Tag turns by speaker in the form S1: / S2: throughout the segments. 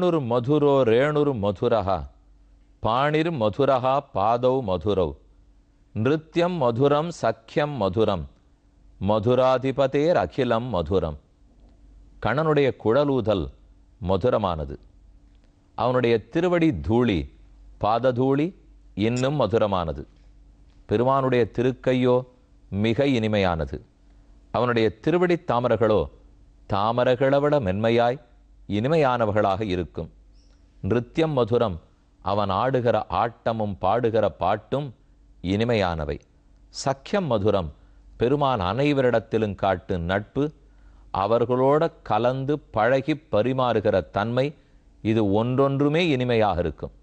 S1: வேணுர் Maduro ரேணுர் மதுரஹா பாணிர் மதுரஹா பாதௌ மதுரௌ நிருத்யம் மதுரம் சக்கியம் மதுரம் மதுராதிபதேர் அகிலம் மதுரம். கண்ணனுடைய குழலூதல் மதுரமானது. அவனுடைய திருவடி தூளி பாததூளி இன்னும் மதுரமானது. பெருமானுடைய திருக்கையோ மிக இனிமையானது. அவனுடைய திருவடி தாமரைகளோ தாமரைகளை விட மென்மையாய் இனிமையானவர்களாக இருக்கும். நிருத்யம் மதுரம், அவன் ஆடுகிற ஆட்டமும் பாடுகிற பாட்டும் இனிமையானவை. சக்கியம் மதுரம், பெருமான் அனைவரிடத்திலும் காட்டும் நட்பு, அவர்களோட கலந்து பழகி பரிமாறுகிற தன்மை, இது ஒன்றொன்றுமே இனிமையாக இருக்கும்.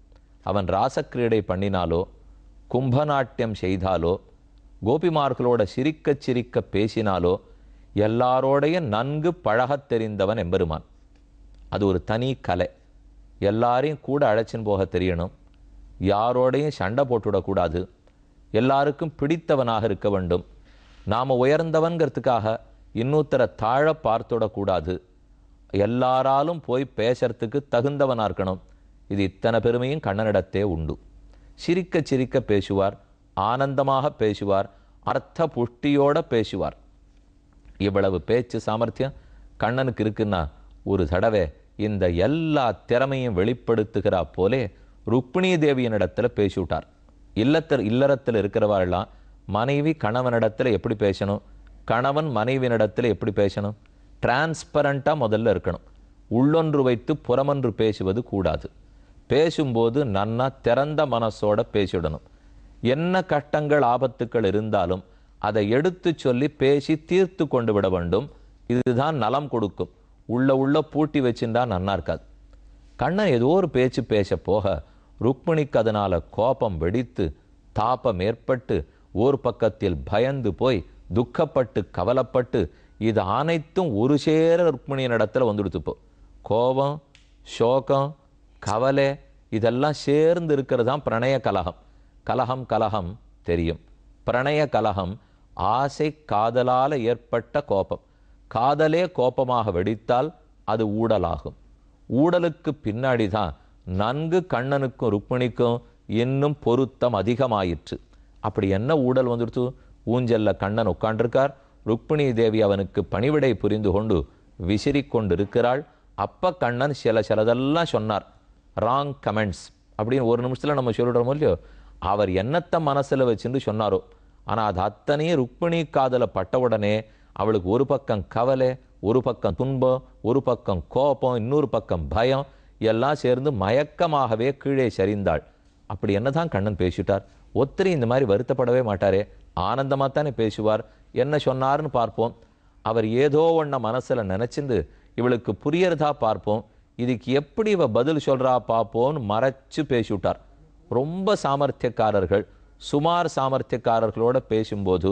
S1: அவன் ராசக்கிரீடை பண்ணினாலோ கும்பநாட்டியம் செய்தாலோ கோபிமார்களோட சிரிக்க சிரிக்க பேசினாலோ எல்லாரோடையும் நன்கு பழகத் தெரிந்தவன் எம்பெருமான். அது ஒரு தனி கலை. எல்லாரையும் கூட அழைச்சின்னு போக தெரியணும். யாரோடையும் சண்டை போட்டுவிடக்கூடாது. எல்லாருக்கும் பிடித்தவனாக இருக்க வேண்டும். நாம் உயர்ந்தவன்கிறதுக்காக இன்னொருத்தரை தாழ பார்த்துடக்கூடாது. எல்லாராலும் போய் பேசுறதுக்கு தகுந்தவனாக இருக்கணும். இது இத்தனை பெருமையும் கண்ணனிடத்தே உண்டு. சிரிக்க சிரிக்க பேசுவார், ஆனந்தமாக பேசுவார், அர்த்த புஷ்டியோட பேசுவார். இவ்வளவு பேச்சு சாமர்த்தியம் கண்ணனுக்கு இருக்குன்னா ஒரு தடவை இந்த எல்லா திறமையும் வெளிப்படுத்துகிறா போலே ருக்மிணி தேவியனிடத்தில் பேசிவிட்டார். இல்லறத்தில் இருக்கிறவாள்லாம் மனைவி கணவனிடத்தில் எப்படி பேசணும், கணவன் மனைவியினிடத்தில் எப்படி பேசணும், டிரான்ஸ்பரண்ட்டாக முதல்ல இருக்கணும். உள்ளொன்று வைத்து புறமொன்று பேசுவது கூடாது. பேசும்போது நன்னா திறந்த மனசோட பேசிவிடணும். என்ன கஷ்டங்கள் ஆபத்துக்கள் இருந்தாலும் அதை எடுத்து சொல்லி பேசி தீர்த்து கொண்டு விட வேண்டும். இதுதான் நலம் கொடுக்கும். உள்ள பூட்டி வச்சுட்டா நன்னா இருக்காது. கண்ணன் ஏதோ ஒரு பேச்சு பேச போக ருக்மிணிக்கு அதனால கோபம் வெடித்து தாபம் ஏற்பட்டு ஒரு பக்கத்தில் பயந்து போய் துக்கப்பட்டு கவலைப்பட்டு இது அனைத்தும் ஒரு சேர ருக்மிணியின் இடத்துல வந்துடுத்துப்போ. கோபம், சோகம், கவலை இதெல்லாம் சேர்ந்து இருக்கிறதான் பிரணய கலகம். கலகம் தெரியும். பிரணய கலகம் ஆசை காதலால் ஏற்பட்ட கோபம். காதலே கோபமாக வெடித்தால் அது ஊடலாகும். ஊடலுக்கு பின்னாடி தான் நன்கு கண்ணனுக்கும் ருக்மிணிக்கும் இன்னும் பொருத்தம் அதிகமாயிற்று. அப்படி என்ன ஊடல் வந்துடுத்து? ஊஞ்சல்ல கண்ணன் உட்காண்டிருக்கார். ருக்மிணி தேவி அவனுக்கு பணிவிடை புரிந்து கொண்டு விசிறி கொண்டு இருக்கிறாள். அப்ப கண்ணன் சிலதெல்லாம் சொன்னார். ராங் கமெண்ட்ஸ் அப்படின்னு ஒரு நிமிஷத்துல நம்ம சொல்லிடுறோமோ இல்லையோ, அவர் என்னத்தை மனசுல வச்சுன்னு சொன்னாரோ. ஆனா அது அத்தனையும் ருக்மிணி காதல பட்டவுடனே அவளுக்கு ஒரு பக்கம் கவலை, ஒரு பக்கம் துன்பம், ஒரு பக்கம் கோபம், இன்னொரு பக்கம் பயம் எல்லாம் சேர்ந்து மயக்கமாகவே கீழே சரிந்தாள். அப்படி என்னதான் கண்ணன் பேசிட்டார்? ஒத்திரி இந்த மாதிரி வருத்தப்படவே மாட்டாரே, ஆனந்தமாக தானே பேசுவார். என்ன சொன்னார்னு பார்ப்போம். அவர் ஏதோ ஒன்றை மனசுல நினைச்சிருந்து இவளுக்கு புரியறதா பார்ப்போம். இதுக்கு எப்படி இவ பதில் சொல்றா பார்ப்போம்னு மறைச்சு பேசிவிட்டார். ரொம்ப சாமர்த்தியக்காரர்கள், சுமார் சாமர்த்தியக்காரர்களோட பேசும்போது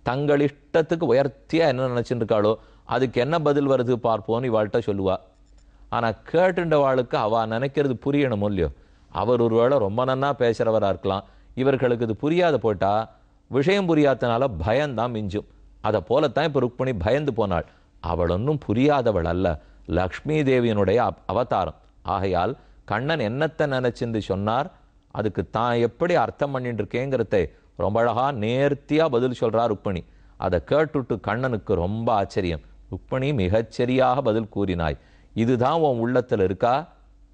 S1: தங்கள் இஷ்டத்துக்கு உயர்த்தியா என்ன நினைச்சுட்டு இருக்காளோ அதுக்கு என்ன பதில் வருது பார்ப்போம்னு இவாள்கிட்ட சொல்லுவா. ஆனா கேட்டுண்டவாளுக்கு அவ நினைக்கிறது புரியணும் இல்லையோ. அவர் ஒருவேளை ரொம்ப நன்னா பேசுறவரா இருக்கலாம். இவர்களுக்கு இது புரியாத போட்டா விஷயம் புரியாதனால பயம்தான் மிஞ்சும். அதை போலத்தான் இப்ப ருக்மிணி பயந்து போனாள். அவள் ஒன்றும் புரியாதவள் அல்ல, லக்ஷ்மி தேவியனுடைய அவதாரம். ஆகையால் கண்ணன் என்னத்தை நினைச்சிருந்து சொன்னார், அதுக்கு தான் எப்படி அர்த்தம் பண்ணிட்டு இருக்கேங்கிறத ரொம்ப அழகா நேர்த்தியா பதில் சொல்றா ருக்மிணி. அதை கேட்டுட்டு கண்ணனுக்கு ரொம்ப ஆச்சரியம். ருக்மிணி மிகச்சரியாக பதில் கூறினாய். இதுதான் உன் உள்ளத்துல இருக்கா?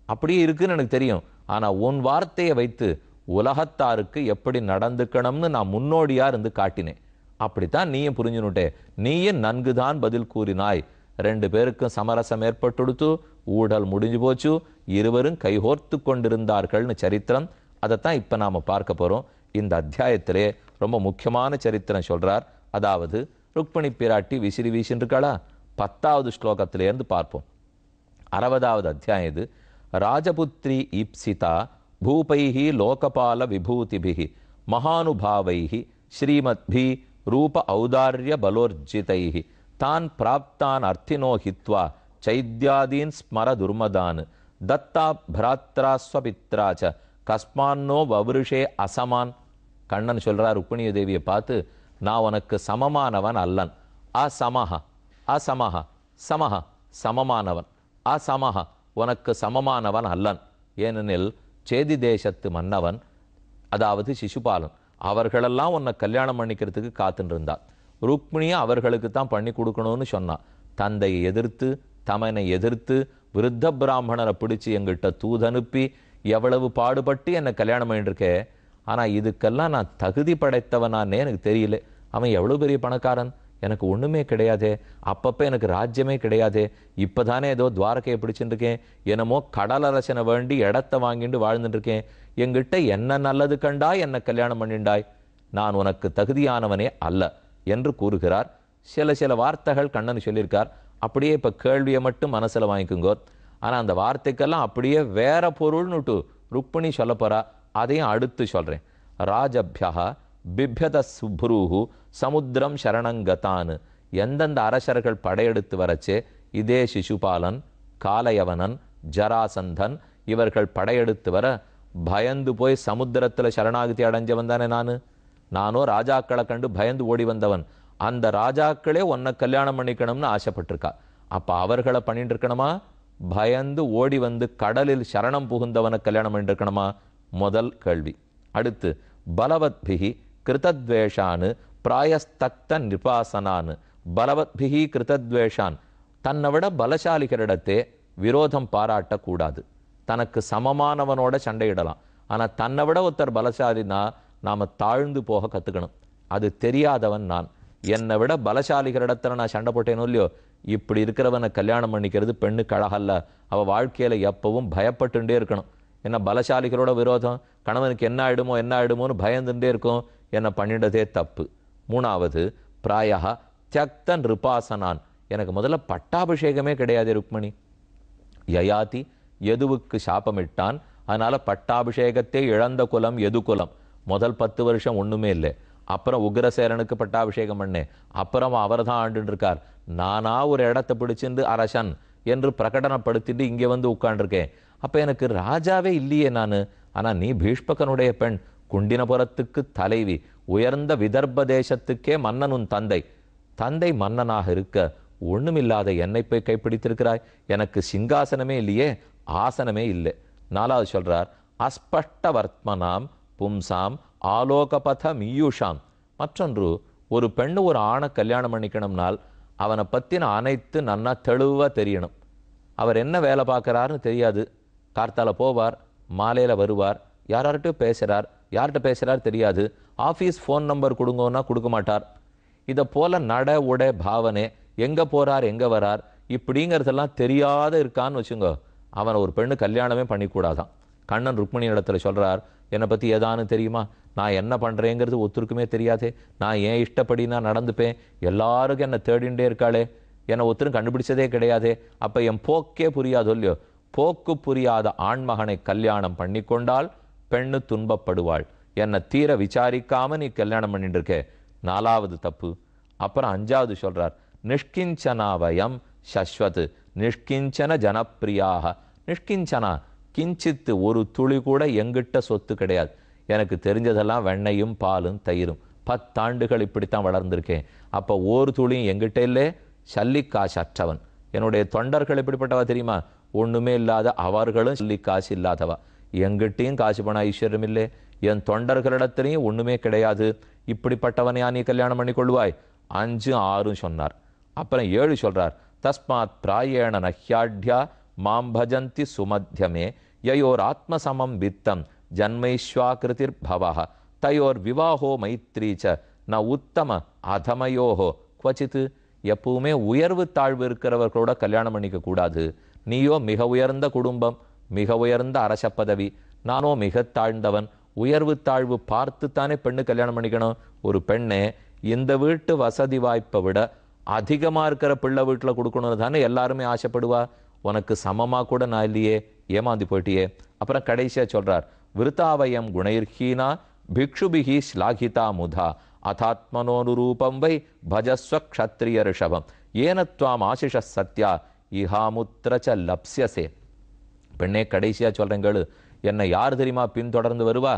S1: அப்படியே இருக்குன்னு எனக்கு தெரியும். ஆனா உன் வார்த்தையை வைத்து உலகத்தாருக்கு எப்படி நடந்துக்கணும்னு நான் முன்னோடியா இருந்து காட்டினேன். அப்படித்தான் நீயும் புரிஞ்சுனுட்டே. நீயும் நன்குதான் பதில் கூறினாய். 2 பேருக்கும் சமரசம் ஏற்பட்டுடுத்து, ஊடல் முடிஞ்சு போச்சு, இருவரும் கைகோர்த்து கொண்டிருந்தார்கள்னு சரித்திரம். அதைத்தான் இப்ப நாம பார்க்க போறோம். இந்த அத்தியாயத்திலே ரொம்ப முக்கியமான சரித்திரம் சொல்றார். அதாவது ருக்மிணி பிராட்டி விசிறி வீசின்னு இருக்காளா, 10வது ஸ்லோகத்திலேருந்து பார்ப்போம். 60வது அத்தியாயம் இது. ராஜபுத்ரி ஈப்சிதா பூபைஹி லோகபால விபூதிபிஹி மகானுபாவைஹி ஸ்ரீமத்பி ரூப ஔதார்ய பலோர்ஜிதைஹி தான் பிராப்தான் அர்த்தினோ ஹித்வா சைத்யாதீன் ஸ்மர துர்மதான் தத்தா பிராத்ரா ஸ்வபித்ராச்ச கஸ்மான்னோ வவருஷே அசமான். கண்ணன் சொல்றார் ருக்மிணி தேவியை பார்த்து, நான் உனக்கு சமமானவன் அல்லன். அசமஹ அசமஹ சமஹ சமமானவன். அசமஹ உனக்கு சமமானவன் அல்லன். ஏனெனில் சேதி தேசத்து மன்னவன், அதாவது சிசுபாலன், அவர்களெல்லாம் உன்னை கல்யாணம் பண்ணிக்கிறதுக்கு காத்துட்டு இருந்தார். ருக்மிணியை அவர்களுக்கு தான் பண்ணி கொடுக்கணும்னு சொன்னான். தந்தையை எதிர்த்து, தமனை எதிர்த்து, விருத்த பிராமணரை பிடிச்சி எங்கிட்ட தூதனுப்பி எவ்வளவு பாடுபட்டு என்னை கல்யாணம் பண்ணிட்டுருக்கே. ஆனால் இதுக்கெல்லாம் நான் தகுதி படைத்தவனானே எனக்கு தெரியல. அவன் எவ்வளோ பெரிய பணக்காரன், எனக்கு ஒன்றுமே கிடையாதே, அப்பப்போ எனக்கு ராஜ்யமே கிடையாதே, இப்போ தானே ஏதோ துவாரகையை பிடிச்சுட்டுருக்கேன், என்னமோ கடலரசனை வேண்டி இடத்த வாங்கிட்டு வாழ்ந்துட்டுருக்கேன், எங்கிட்ட என்ன நல்லது கண்டா என்னை கல்யாணம் பண்ணிண்டாய், நான் உனக்கு தகுதியானவனே அல்ல என்று கூறுகிறார். சில வார்த்தைகள் கண்ணன் சொல்லியிருக்கார். அப்படியே இப்போ கேள்வியை மட்டும் மனசில் வாங்கிக்குங்கோ. ஆனால் அந்த வார்த்தைக்கெல்லாம் அப்படியே வேற பொருள்னுட்டு ருக்மிணி சொல்ல போறா. அதையும் அடுத்து சொல்கிறேன். ராஜபியா பிப்யத சுப்ரூஹு சமுத்திரம் சரணங்கத்தான். எந்தெந்த அரசர்கள் படையெடுத்து வரச்சே இதே சிசுபாலன், காலயவனன், ஜராசந்தன் இவர்கள் படையெடுத்து வர பயந்து போய் சமுத்திரத்தில் சரணாகதி அடைஞ்சவன் தானே நானோ ராஜாக்களை கண்டு பயந்து ஓடி வந்தவன். அந்த ராஜாக்களே உன்னை கல்யாணம் பண்ணிக்கணும்னு ஆசைப்பட்டிருக்கா. அப்போ அவர்களை பண்ணிட்டு இருக்கணுமா, பயந்து ஓடி வந்து கடலில் சரணம் புகுந்தவனை கல்யாணம் பண்ணிட்டு இருக்கணுமா? முதல் கேள்வி. அடுத்து பலவத்பிகி கிருதத்வேஷான்னு பிராயஸ்தக்த நிபாசனான்னு. பலவத்பிகி கிருதத்வேஷான், தன்னை விட பலசாலிகளிடத்தே விரோதம் பாராட்டக்கூடாது. தனக்கு சமமானவனோட சண்டையிடலாம். ஆனால் தன்னை விட ஒருத்தர் பலசாலினா நாம் தாழ்ந்து போக கற்றுக்கணும். அது தெரியாதவன் நான். என்னை விட பலசாலிகளிடத்துல நான் சண்டை போட்டேனோ இல்லையோ, இப்படி இருக்கிறவனை கல்யாணம் பண்ணிக்கிறது பெண்ணுக்கு அழகல்ல. அவள் வாழ்க்கையில் எப்பவும் பயப்பட்டுட்டே இருக்கணும். என்ன பலசாலிகளோட விரோதம், கணவனுக்கு என்ன ஆயிடுமோன்னு பயந்துட்டே இருக்கும். என்னை பண்ணிட்டதே தப்பு. மூணாவது பிராயா தியக்தன் ரிபாசனான். எனக்கு முதல்ல பட்டாபிஷேகமே கிடையாது ருக்மிணி. யயாதி எதுவுக்கு சாபமிட்டான், அதனால பட்டாபிஷேகத்தை இழந்த குலம் எது குலம். முதல் 10 வருஷம் ஒன்றுமே இல்லை. அப்புறம் உக்ரசேரனுக்கு பட்டாபிஷேகம் பண்ணேன். அப்புறம் அவர் தான் ஆண்டுன்னு இருக்கார். நானா ஒரு இடத்த பிடிச்சிருந்து அரசன் என்று பிரகடனப்படுத்திட்டு இங்கே வந்து உட்காண்டிருக்கேன். அப்போ எனக்கு ராஜாவே இல்லையே நான். ஆனால் நீ பீஷ்மகனுடைய பெண், குண்டினபுரத்துக்கு தலைவி, உயர்ந்த விதர்ப்ப தேசத்துக்கே மன்னன் உன் தந்தை. தந்தை மன்னனாக இருக்க ஒண்ணுமில்லாத என்னை போய் கைப்பிடித்திருக்கிறாய். எனக்கு சிங்காசனமே இல்லையே, ஆசனமே இல்லை. நாலாவது சொல்றார், அஸ்பஷ்ட வர்த்மனாம் பும்சாம் ஆலோகபத மீயுஷாம். மற்றொன்று, ஒரு பெண்ணு ஒரு ஆணை கல்யாணம் பண்ணிக்கணும்னால் அவனை பற்றின அனைத்து நன்னா தெளிவாக தெரியணும். அவர் என்ன வேலை பார்க்குறாருன்னு தெரியாது. கார்த்தால போவார், மாலையில் வருவார், யார்கிட்டையும் பேசுகிறார், யார்கிட்ட பேசுகிறார் தெரியாது. ஆஃபீஸ் ஃபோன் நம்பர் கொடுங்கன்னா கொடுக்க மாட்டார். இதை போல் நட உடை பாவனை, எங்கே போகிறார் எங்கே வரார் இப்படிங்கிறதெல்லாம் தெரியாத இருக்கான்னு வச்சுங்க, அவனை ஒரு பெண்ணு கல்யாணமே பண்ணிக்கூடாதான். கண்ணன் ருக்மிணி இடத்துல சொல்கிறார், என்னை பற்றி ஏதானு தெரியுமா, நான் என்ன பண்ணுறேங்கிறது ஒருத்தருக்குமே தெரியாதே, நான் ஏன் இஷ்டப்படி நான் நடந்துப்பேன், எல்லாருக்கும் என்னை தேடிண்டே இருக்காளே, என்னை ஒருத்தரும் கண்டுபிடிச்சதே கிடையாதே, அப்போ என் போக்கே புரியாதோ இல்லையோ. போக்கு புரியாத ஆண்மகனை கல்யாணம் பண்ணி கொண்டால் பெண்ணு துன்பப்படுவாள். என்னை தீர விசாரிக்காம நீ கல்யாணம் பண்ணிட்டு இருக்கே, நாலாவது தப்பு. அப்புறம் அஞ்சாவது சொல்றார், நிஷ்கிஞ்சனாவயம் சஸ்வத் நிஷ்கிஞ்சன ஜனப்பிரியாக. நிஷ்கிஞ்சனா, கிஞ்சித்து ஒரு துளி கூட எங்கிட்ட சொத்து கிடையாது. எனக்கு தெரிஞ்சதெல்லாம் வெண்ணையும் பாலும் தயிரும். 10 ஆண்டுகள் இப்படித்தான் வளர்ந்துருக்கேன். அப்போ ஒரு துளியும் எங்கிட்ட இல்லை. சல்லிக்காசு அற்றவன். என்னுடைய தொண்டர்கள் எப்படிப்பட்டவா தெரியுமா, ஒண்ணுமே இல்லாத அவர்களும் சல்லிக்காசு இல்லாதவா. எங்கிட்டையும் காசு பணம் ஐஸ்வர்யம் இல்லை, என் தொண்டர்களிடத்திலையும் ஒண்ணுமே கிடையாது. இப்படிப்பட்டவனையா நீ கல்யாணம் பண்ணி கொள்வாய்? 5 6 சொன்னார். அப்புறம் 7 சொல்றார், தஸ்மாத் பிராயேண நஹ்யாட்யா மாம் பஜந்தி சுமத்தியமே யயோர் ஆத்மசமம் வித்தம் ஜன்மைஸ்வாகிருதிர் பவஹ தயோர் விவாஹோ மைத்ரீச்ச ந உத்தம அதமயோஹோ குவச்சித்து. எப்பவுமே உயர்வு தாழ்வு இருக்கிறவர்களோட கல்யாணம் பண்ணிக்க கூடாது. நீயோ மிக உயர்ந்த குடும்பம், மிக உயர்ந்த அரச பதவி, நானோ மிக தாழ்ந்தவன். உயர்வு தாழ்வு பார்த்துத்தானே பெண்ணு கல்யாணம் பண்ணிக்கணும். ஒரு பெண்ணே இந்த வீட்டு வசதி வாய்ப்பை விட அதிகமாக இருக்கிற பிள்ளை வீட்டில் கொடுக்கணும்னு தானே எல்லாருமே ஆசைப்படுவா. உனக்கு சமமாக கூட நான் இல்லையே, ஏமாந்து போயிட்டியே. அப்புறம் கடைசியாக சொல்றார், விருத்தாவயம் குணைர்ஹீனா பிக்ஷுபிகி ஸ்லாகிதா முதா அதாத்மனோனுரூபம் வை பஜஸ்வ க்ஷத்ரிய ரிஷபம் ஏனத்வாம் ஆசிஷ சத்யா இஹாமுத்திரச்ச லப்ஸ்யசே. பெண்ணே கடைசியாக சொல்கிறேங்கள், என்னை யார் தெரியுமா பின்தொடர்ந்து வருவா?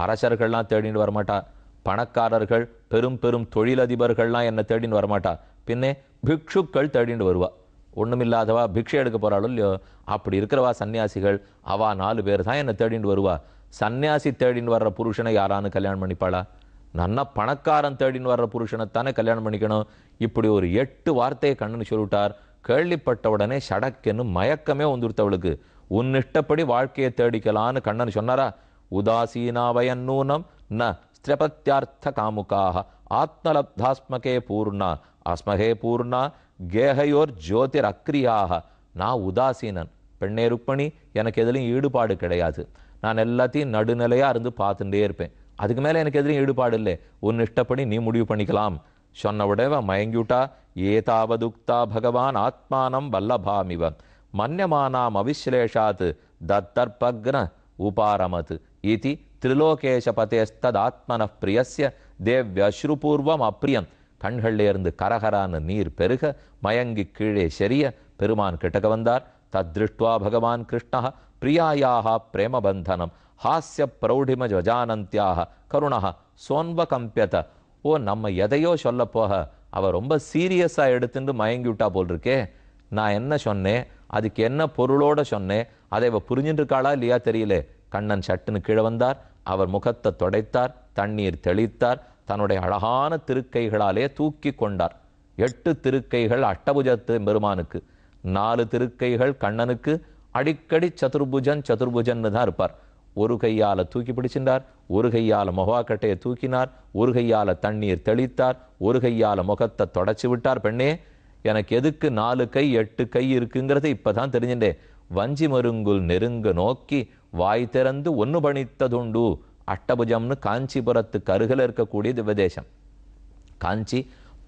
S1: அரசர்கள்லாம் தேடின்னு வரமாட்டா. பணக்காரர்கள் பெரும் பெரும் தொழிலதிபர்கள்லாம் என்னை தேடின்னு வரமாட்டா. பின்னே பிக்ஷுக்கள் தேடின்னு வருவா. ஒண்ணுமில்லாதவா பிக்ஷை எடுக்க போறாளோ இல்லையோ, அப்படி இருக்கிறவா சன்னியாசிகள், அவா 4 பேர் தான் என்னை தேடிட்டு வருவா. சன்னியாசி தேடின்னு வர்ற புருஷனை யாரானு கல்யாணம் பண்ணிப்பாளா? நன்னா பணக்காரன் தேடின்னு வர்ற புருஷனைத்தானே கல்யாணம் பண்ணிக்கணும். இப்படி ஒரு 8 வார்த்தையை கண்ணன் சொல்லிவிட்டார். கேள்விப்பட்ட உடனே ஷடக்கென்னு மயக்கமே வந்துடுத்தவளுக்கு. உன் இஷ்டப்படி வாழ்க்கையை தேடிக்கலான்னு கண்ணன் சொன்னாரா? உதாசீனாவயன்னூனம் ந ஸ்திரபத்யார்த்த காமுகாக ஆத்மலப்தாஸ்மகே பூர்ணா அஸ்மகே பூர்ணா கேகையோர் ஜோதிர் அக்ரியாக. நான் உதாசீனன் பெண்ணே ருக்மணி, எனக்கு எதுலையும் ஈடுபாடு கிடையாது. நான் எல்லாத்தையும் நடுநிலையா இருந்து பார்த்துட்டே இருப்பேன். அதுக்கு மேலே எனக்கு எதுலையும் ஈடுபாடு இல்லை. உன் இஷ்டப்படி நீ முடிவு பண்ணிக்கலாம் சொன்ன உடனே மயங்கிவிட்டா. ஏதாவதுக்தா பகவான் ஆத்மானம் வல்லபாமிவ மன்யமானாம் அவிஸ்லேஷாத் தத்தர்பக்ன உபாரமத் இதி திரிலோகேஷபதேஸ்ததாத்மன பிரியஸ்ய தேவ்யஸ்ருபூர்வம் அப்பிரியம். கண்கள்ல இருந்து கரகரான நீர் பெருக மயங்கி கீழே சரிய பெருமான் கிட்டக்க வந்தார். தத்ருஷ்டுவா பகவான் கிருஷ்ணா பிரியாயாக பிரேமபந்தனம் ஹாஸ்ய பிரௌಢிம ஜானந்தியாக கருணா சோன்வகம்பியத. ஓ, நம்ம எதையோ சொல்ல போக அவ ரொம்ப சீரியஸா எடுத்துட்டு மயங்கி விட்டா போல் இருக்கே. நான் என்ன சொன்னேன், அதுக்கு என்ன பொருளோட சொன்னேன், அதை இவ புரிஞ்சுட்டு இருக்காளா இல்லையா தெரியல. கண்ணன் சட்டுன்னு கீழே வந்தார். அவர் முகத்தை தொடைத்தார், தண்ணீர் தெளித்தார், தன்னுடைய அழகான திருக்கைகளாலே தூக்கி கொண்டார். 8 திருக்கைகள் அஷ்டபுஜத்து பெருமானுக்கு, 4 திருக்கைகள் கண்ணனுக்கு. அடிக்கடி சதுர்புஜன்னு தான் இருப்பார். ஒரு கையால தூக்கி பிடிச்சின்றார், ஒரு கையால முகவாக்கட்டையை தூக்கினார், ஒரு கையால தண்ணீர் தெளித்தார், ஒரு கையால முகத்தை தொடச்சி விட்டார். பெண்ணே, எனக்கு எதுக்கு 4 கை 8 கை இருக்குங்கிறது இப்பதான் தெரிஞ்சுட்டேன். வஞ்சி மருங்குல் நெருங்க நோக்கி வாய் திறந்து ஒன்னு பணித்ததுண்டு. அஷ்டபுஜம்னு காஞ்சிபுரத்துக்கு அருகில் இருக்கக்கூடிய திவ்யதேசம். காஞ்சி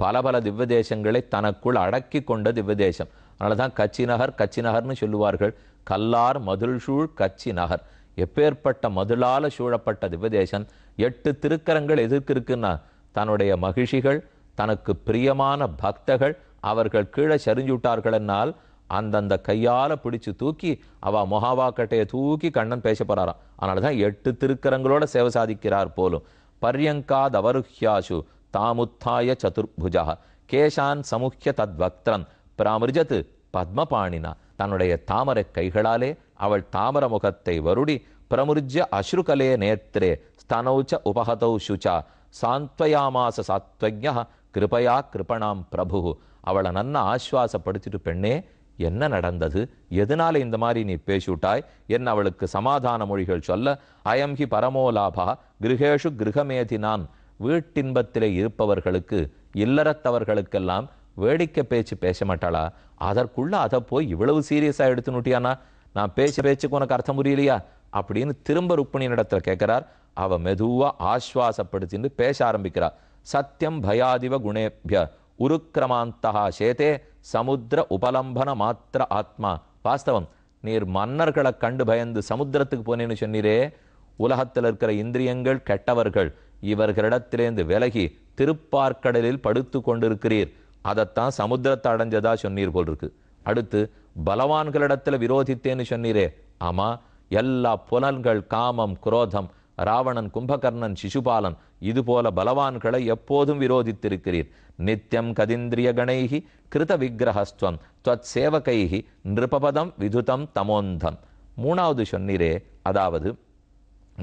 S1: பல பல திவ்யதேசங்களை தனக்குள் அடக்கி கொண்ட திவ்யதேசம். அதனாலதான் கச்சி நகர்னு சொல்லுவார்கள். கல்லார் மதுள் சூழ் கச்சி நகர். எப்பேற்பட்ட மதுளால சூழப்பட்ட திவ்யதேசம். 8 திருக்கரங்கள் எதற்கு இருக்குன்னா, தன்னுடைய மகிழ்ச்சிகள், தனக்கு பிரியமான பக்தர்கள் அவர்கள் கீழே சரிஞ்சுட்டார்கள் என்னால் அந்தந்த கையால பிடிச்சு தூக்கி அவ மொஹாவாக்கட்டையை தூக்கி கண்ணன் பேச போறாராம். அதனாலதான் 8 திருக்கரங்களோட சேவை சாதிக்கிறார் போலும். பர்யங்காத் அவருஹ்யாசு தாமுத்தாய சதுர்புஜா கேஷான் சமுக்கிய தத்வக்திரம் பிராமிருஜத் பத்மபாணினா. தன்னுடைய தாமரை கைகளாலே அவள் தாமர முகத்தை வருடி பிரமுர்ஜ்ய அஸ்ருகலே நேத்ரே ஸ்தனௌச்ச உபஹதௌ சுச்சா சாந்த்வயாமாச சாத்வஜ்ஞ கிருபயா கிருபணாம் பிரபு. அவளை நன்னா ஆஸ்வாசப்படுத்திட்டு, பெண்ணே என்ன நடந்தது, எதனால இந்த மாதிரி நீ பேசிவிட்டாய் என்ன அவளுக்கு சமாதான மொழிகள் சொல்ல. அயம்ஹி பரமோலாபா கிருஹேஷு கிருஹமேதினான். வீட்டின்பத்திலே இருப்பவர்களுக்கு, இல்லறத்தவர்களுக்கெல்லாம் வேடிக்கை பேச்சு பேச மாட்டாளா? அதற்குள்ள அதை போய் இவ்வளவு சீரியஸா எடுத்துனுட்டியானா? நான் பேச்சுக்கு உனக்கு அர்த்தம் புரியலையா அப்படின்னு திரும்ப ருக்மிணி இடத்துல கேட்கிறார். அவ மெதுவா ஆஸ்வாசப்படுத்தின்னு பேச ஆரம்பிக்கிறார். சத்தியம் பயாதிவ குணேபிய உருக்கிரமாந்தகா சேதே சமுத்திர உபலம்பன மாத்திர ஆத்மா. வாஸ்தவம், நீர் மன்னர்களை கண்டு பயந்து சமுத்திரத்துக்கு போனேன்னு சொன்னீரே. உலகத்தில் இருக்கிற இந்திரியங்கள் கெட்டவர்கள், இவர்களிடத்திலேந்து விலகி திருப்பார்க்கடலில் படுத்து கொண்டிருக்கிறீர். அதைத்தான் சமுத்திரத்தை அடைஞ்சதா சொன்னீர் போல் இருக்கு. அடுத்து பலவான்களிடத்துல விரோதித்தேன்னு சொன்னீரே. ஆமா, எல்லா புலன்கள், காமம், குரோதம், ராவணன், கும்பகர்ணன், சிசுபாலன், இது போல பலவான்களை எப்போதும் விரோதித்திருக்கிறீர். நித்தியம் கதிந்திரிய கணைகி கிருத விக்கிரகஸ்துவம் துவத் சேவகைகி நிருபபதம் விதுதம் தமோந்தம். 3வது சொன்னீரே, அதாவது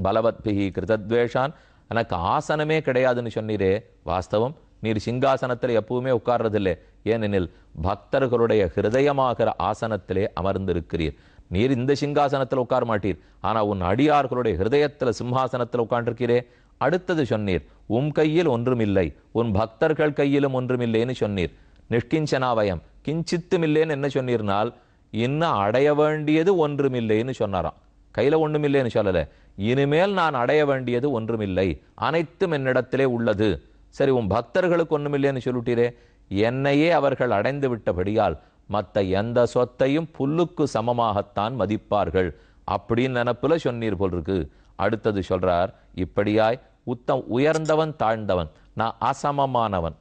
S1: பலவத்பிகி கிருதத்வேஷான், எனக்கு ஆசனமே கிடையாதுன்னு சொன்னீரே. வாஸ்தவம், நீர் சிங்காசனத்தில் எப்பவுமே உட்கார்றதில்லை. ஏனெனில் பக்தர்களுடைய ஹிருதயமாகிற ஆசனத்திலே அமர்ந்திருக்கிறீர். நீர் இந்த சிங்காசனத்தில் உட்கார மாட்டீர், ஆனா உன் அடியார்களுடைய ஹிருதயத்துல சிம்ஹாசனத்தில் உட்காண்டிருக்கிறே. அடுத்தது சொன்னீர், உன் கையில் ஒன்றுமில்லை, உன் பக்தர்கள் கையிலும் ஒன்றுமில்லைன்னு சொன்னீர். நிஷ்கிஞ்சனாவயம் கிஞ்சித்துமில்லைன்னு என்ன சொன்னீர்னால், இன்னும் அடைய வேண்டியது ஒன்றுமில்லைன்னு சொன்னாராம். கையில ஒண்ணுமில்லைன்னு சொல்லல, இனிமேல் நான் அடைய வேண்டியது ஒன்றுமில்லை, அனைத்தும் என்னிடத்திலே உள்ளது. சரி, உன் பக்தர்களுக்கு ஒண்ணுமில்லைன்னு சொல்லிட்டீரே. என்னையே அவர்கள் அடைந்து விட்டபடியால் மற்ற எந்த சொத்தையும் புல்லுக்கு சமமாகத்தான் மதிப்பார்கள் அப்படின்னு நினப்புல சொன்னீர் போல் இருக்கு. அடுத்தது சொல்றார், இப்படியாய் உயர்ந்தவன் தாழ்ந்தவன், நான் அசமமானவன்,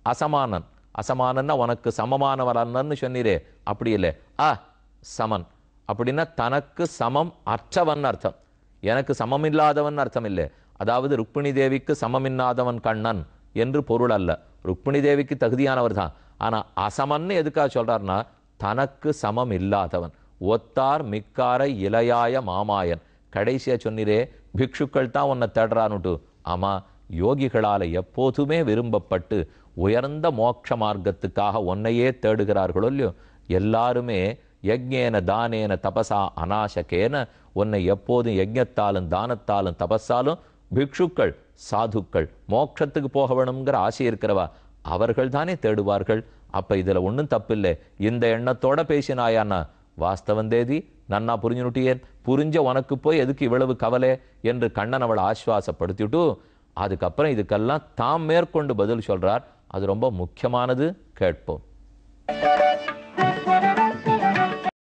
S1: அசமானன். அசமானன்னா உனக்கு சமமானவன் சொன்னீரே, அப்படி இல்லை. சமன் அப்படின்னா தனக்கு சமம் அற்றவன் அர்த்தம், எனக்கு சமமில்லாதவன் அர்த்தம் இல்லை. அதாவது ருக்மிணி தேவிக்கு சமமில்லாதவன் கண்ணன் என்று பொருள் அல்ல. ருக்மிணி தேவிக்கு தகுதியானவர் தான். ஆனா அசமன்னு எதுக்காக சொல்றாருன்னா, தனக்கு சமம் இல்லாதவன், ஒத்தார் மிக்காரை இளையாய மாமாயன். கடைசியா சொன்னிரே பிக்ஷுக்கள் தான் உன்னை தேடுறான்னுட்டு. ஆமா, யோகிகளால் எப்போதுமே விரும்பப்பட்டு உயர்ந்த மோட்ச மார்க்கத்துக்காக உன்னையே தேடுகிறார்களோ இல்லையோ. எல்லாருமே யஜ்ஞேன தானேன தபசா அநாசகேன, உன்னை எப்போதும் யஜ்ஞத்தாலும் தானத்தாலும் தபஸாலும் பிக்ஷுக்கள் சாதுக்கள் மோட்சத்துக்கு போக வேணுங்கிற ஆசை இருக்கிறவா அவர்கள் தானே தேடுவார்கள். அப்ப இதுல ஒன்றும் தப்பில்லை. இந்த எண்ணத்தோட பேசினாயான்னா வாஸ்தவம் தேதி நன்னா புரிஞ்சுனுட்டியேன், புரிஞ்ச உனக்கு போய் எதுக்கு இவ்வளவு கவலை என்று கண்ணன் அவளை ஆஸ்வாசப்படுத்திட்டு அதுக்கப்புறம் இதுக்கெல்லாம் தாம் மேற்கொண்டு பதில் சொல்றார். அது ரொம்ப முக்கியமானது, கேட்போம்.